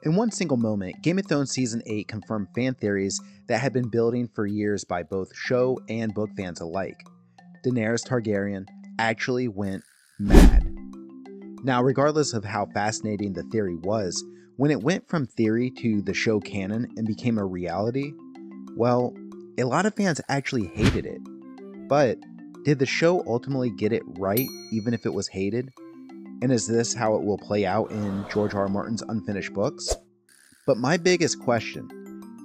In one single moment, Game of Thrones Season 8 confirmed fan theories that had been building for years by both show and book fans alike. Daenerys Targaryen actually went mad. Now, regardless of how fascinating the theory was, when it went from theory to the show canon and became a reality, well, a lot of fans actually hated it. But did the show ultimately get it right, even if it was hated? And is this how it will play out in George R. R. Martin's unfinished books? But my biggest question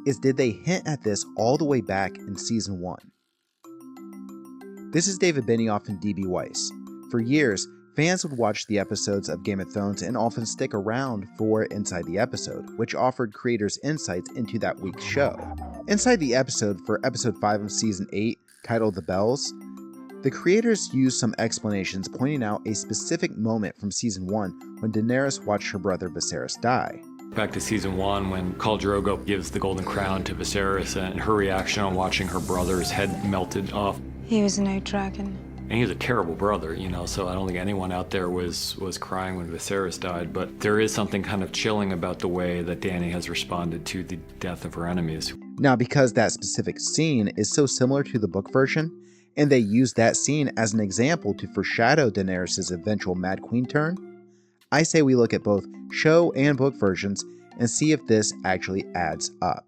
is, did they hint at this all the way back in Season 1? This is David Benioff and DB Weiss. For years, fans would watch the episodes of Game of Thrones and often stick around for Inside the Episode, which offered creators insights into that week's show. Inside the episode for episode 5 of Season 8, titled The Bells, the creators used some explanations pointing out a specific moment from Season 1 when Daenerys watched her brother Viserys die. Back to Season 1 when Khal Drogo gives the Golden Crown to Viserys and her reaction on watching her brother's head melted off. He was no dragon. And he was a terrible brother, so I don't think anyone out there was crying when Viserys died, but there is something kind of chilling about the way that Dany has responded to the death of her enemies. Now, because that specific scene is so similar to the book version, and they used that scene as an example to foreshadow Daenerys' eventual Mad Queen turn, I say we look at both show and book versions and see if this actually adds up.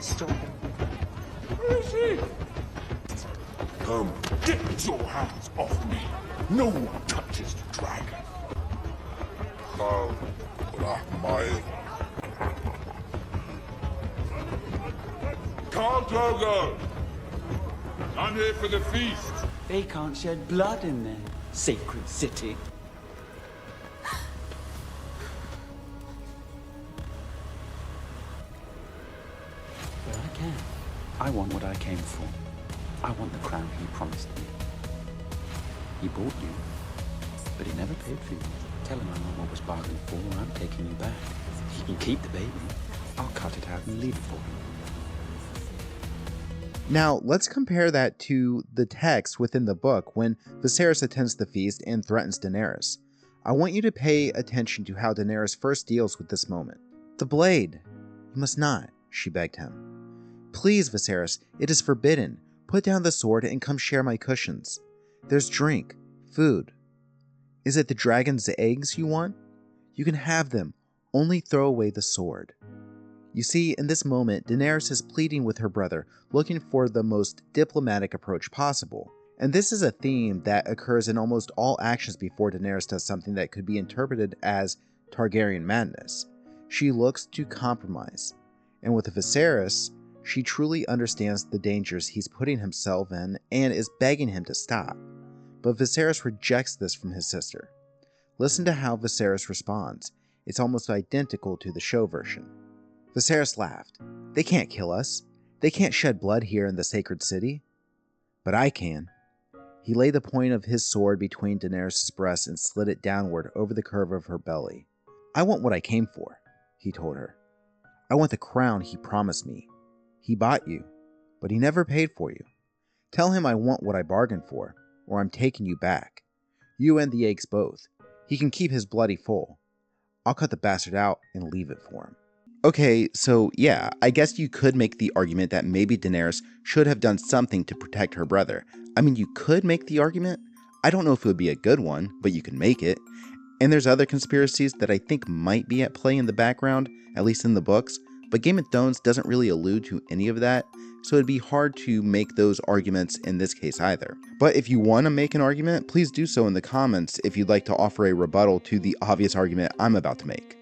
Stop. Where is she? Come, get your hands off me. No one touches the dragon. Khal Drogo! I'm here for the feast. They can't shed blood in their sacred city. But I can. I want what I came for. I want the crown he promised me. He bought you, but he never paid for you. Tell him I'm not what was bargained for. I'm taking you back. He can keep the baby. I'll cut it out and leave it for him. Now, let's compare that to the text within the book when Viserys attends the feast and threatens Daenerys. I want you to pay attention to how Daenerys first deals with this moment. The blade! You must not, she begged him. Please, Viserys, it is forbidden. Put down the sword and come share my cushions. There's drink, food. Is it the dragon's eggs you want? You can have them. Only throw away the sword. You see, in this moment, Daenerys is pleading with her brother, looking for the most diplomatic approach possible. And this is a theme that occurs in almost all actions before Daenerys does something that could be interpreted as Targaryen madness. She looks to compromise. And with Viserys, she truly understands the dangers he's putting himself in and is begging him to stop. But Viserys rejects this from his sister. Listen to how Viserys responds. It's almost identical to the show version. Viserys laughed. They can't kill us. They can't shed blood here in the sacred city. But I can. He laid the point of his sword between Daenerys' breasts and slid it downward over the curve of her belly. I want what I came for, he told her. I want the crown he promised me. He bought you, but he never paid for you. Tell him I want what I bargained for, or I'm taking you back. You and the eggs both. He can keep his bloody full. I'll cut the bastard out and leave it for him. Okay, so yeah, I guess you could make the argument that maybe Daenerys should have done something to protect her brother. I mean, you could make the argument. I don't know if it would be a good one, but you can make it. And there's other conspiracies that I think might be at play in the background, at least in the books, but Game of Thrones doesn't really allude to any of that, so it'd be hard to make those arguments in this case either. But if you want to make an argument, please do so in the comments if you'd like to offer a rebuttal to the obvious argument I'm about to make.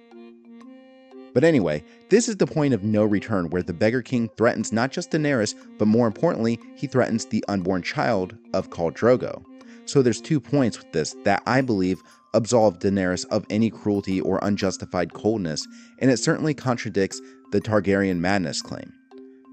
But anyway, this is the point of no return where the Beggar King threatens not just Daenerys, but more importantly, he threatens the unborn child of Khal Drogo. So there's 2 points with this that I believe absolve Daenerys of any cruelty or unjustified coldness, and it certainly contradicts the Targaryen madness claim.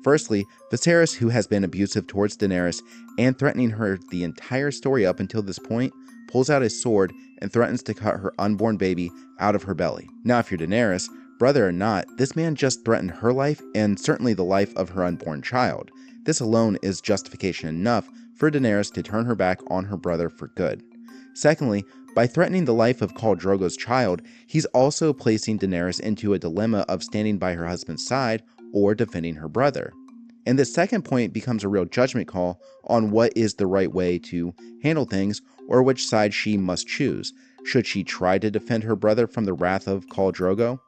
Firstly, Viserys, who has been abusive towards Daenerys and threatening her the entire story up until this point, pulls out his sword and threatens to cut her unborn baby out of her belly. Now if you're Daenerys, brother or not, this man just threatened her life and certainly the life of her unborn child. This alone is justification enough for Daenerys to turn her back on her brother for good. Secondly, By threatening the life of Khal Drogo's child, he's also placing Daenerys into a dilemma of standing by her husband's side or defending her brother. And this second point becomes a real judgment call on what is the right way to handle things or which side she must choose. Should she try to defend her brother from the wrath of Khal Drogo?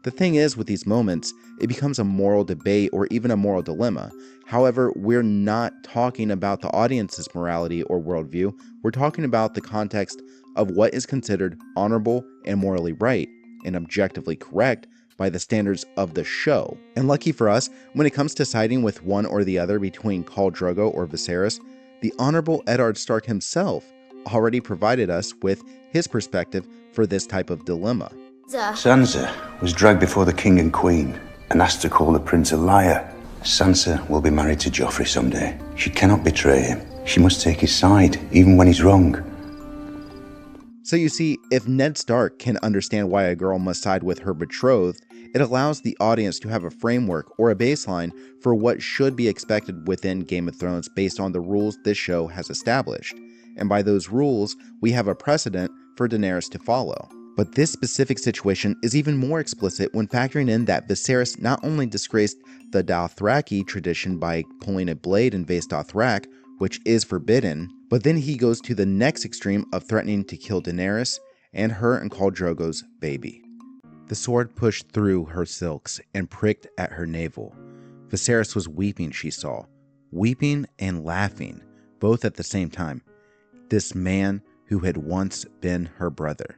The thing is, with these moments, it becomes a moral debate or even a moral dilemma. However, we're not talking about the audience's morality or worldview. We're talking about the context of what is considered honorable and morally right and objectively correct by the standards of the show. And lucky for us, when it comes to siding with one or the other between Khal Drogo or Viserys, the Honorable Eddard Stark himself already provided us with his perspective for this type of dilemma. Sansa was dragged before the king and queen and asked to call the prince a liar. Sansa will be married to Joffrey someday. She cannot betray him. She must take his side, even when he's wrong. So you see, if Ned Stark can understand why a girl must side with her betrothed, it allows the audience to have a framework or a baseline for what should be expected within Game of Thrones based on the rules this show has established. And by those rules, we have a precedent for Daenerys to follow. But this specific situation is even more explicit when factoring in that Viserys not only disgraced the Dothraki tradition by pulling a blade in Vaes Dothrak, which is forbidden, but then he goes to the next extreme of threatening to kill Daenerys and her and Khal Drogo's baby. The sword pushed through her silks and pricked at her navel. Viserys was weeping, she saw. Weeping and laughing, both at the same time. This man who had once been her brother.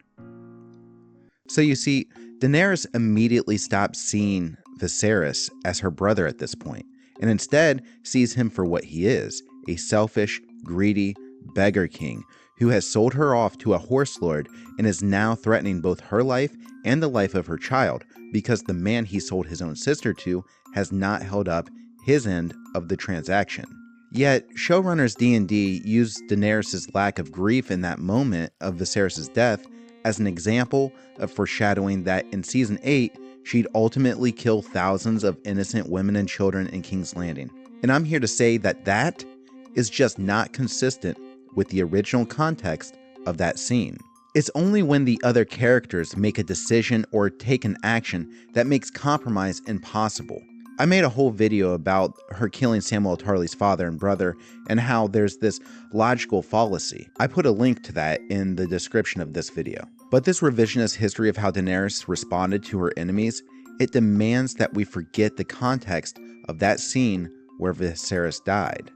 So you see, Daenerys immediately stops seeing Viserys as her brother at this point, and instead sees him for what he is, a selfish, greedy beggar king who has sold her off to a horse lord and is now threatening both her life and the life of her child because the man he sold his own sister to has not held up his end of the transaction. Yet, showrunners D&D used Daenerys' lack of grief in that moment of Viserys' death as an example of foreshadowing that in Season 8, she'd ultimately kill thousands of innocent women and children in King's Landing. And I'm here to say that that is just not consistent with the original context of that scene. It's only when the other characters make a decision or take an action that makes compromise impossible. I made a whole video about her killing Samwell Tarly's father and brother and how there's this logical fallacy. I put a link to that in the description of this video. But this revisionist history of how Daenerys responded to her enemies, it demands that we forget the context of that scene where Viserys died.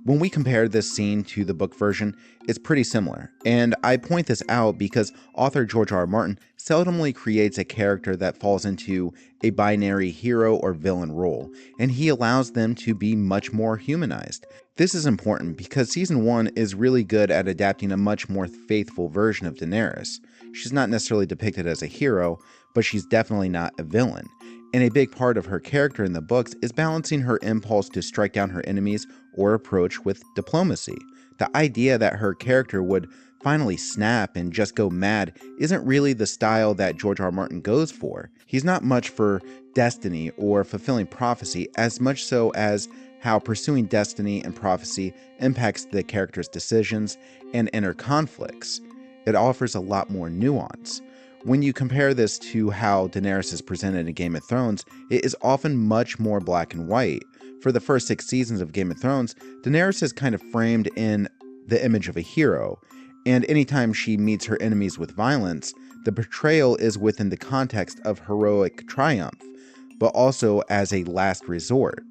When we compare this scene to the book version, it's pretty similar, and I point this out because author George R. R. Martin seldomly creates a character that falls into a binary hero or villain role, and he allows them to be much more humanized. This is important because Season 1 is really good at adapting a much more faithful version of Daenerys. She's not necessarily depicted as a hero, but she's definitely not a villain. And a big part of her character in the books is balancing her impulse to strike down her enemies or approach with diplomacy. The idea that her character would finally snap and just go mad isn't really the style that George R. R. Martin goes for. He's not much for destiny or fulfilling prophecy as much so as how pursuing destiny and prophecy impacts the character's decisions and inner conflicts. It offers a lot more nuance. When you compare this to how Daenerys is presented in Game of Thrones, it is often much more black and white. For the first 6 seasons of Game of Thrones, Daenerys is kind of framed in the image of a hero, and anytime she meets her enemies with violence, the portrayal is within the context of heroic triumph, but also as a last resort.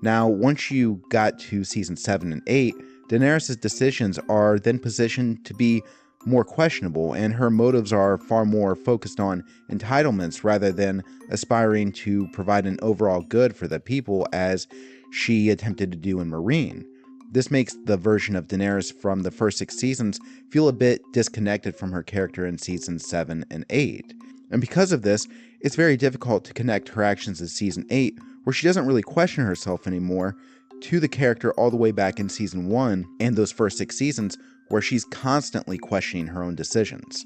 Now, once you got to Season 7 and 8, Daenerys' decisions are then positioned to be more questionable, and her motives are far more focused on entitlements rather than aspiring to provide an overall good for the people as she attempted to do in Meereen. This makes the version of Daenerys from the first 6 seasons feel a bit disconnected from her character in Seasons 7 and 8. And because of this, it's very difficult to connect her actions in Season 8, where she doesn't really question herself anymore, to the character all the way back in Season 1 and those first 6 seasons, where she's constantly questioning her own decisions.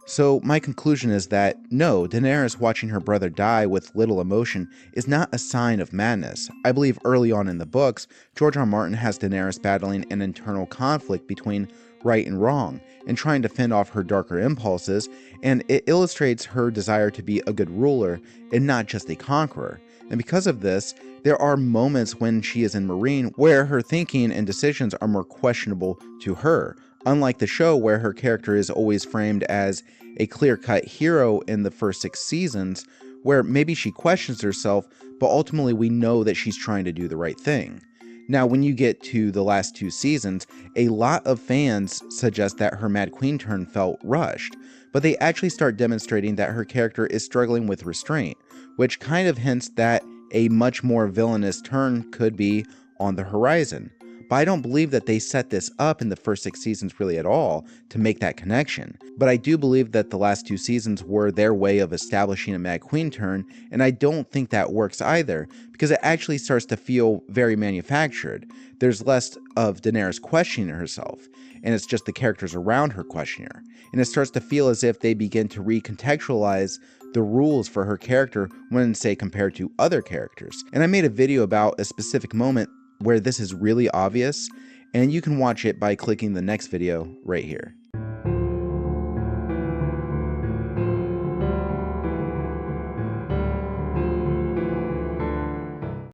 So my conclusion is that no, Daenerys watching her brother die with little emotion is not a sign of madness. I believe early on in the books, George R. R. Martin has Daenerys battling an internal conflict between right and wrong and trying to fend off her darker impulses, and it illustrates her desire to be a good ruler and not just a conqueror. And because of this, there are moments when she is in Meereen where her thinking and decisions are more questionable to her, unlike the show where her character is always framed as a clear-cut hero in the first 6 seasons, where maybe she questions herself, but ultimately we know that she's trying to do the right thing. Now, when you get to the last 2 seasons, a lot of fans suggest that her Mad Queen turn felt rushed, but they actually start demonstrating that her character is struggling with restraint, which kind of hints that a much more villainous turn could be on the horizon. But I don't believe that they set this up in the first 6 seasons really at all to make that connection. But I do believe that the last 2 seasons were their way of establishing a Mad Queen turn, and I don't think that works either, because it actually starts to feel very manufactured. There's less of Daenerys questioning herself, and it's just the characters around her questioning her. And it starts to feel as if they begin to recontextualize the rules for her character when, say, compared to other characters. And I made a video about a specific moment where this is really obvious, and you can watch it by clicking the next video right here.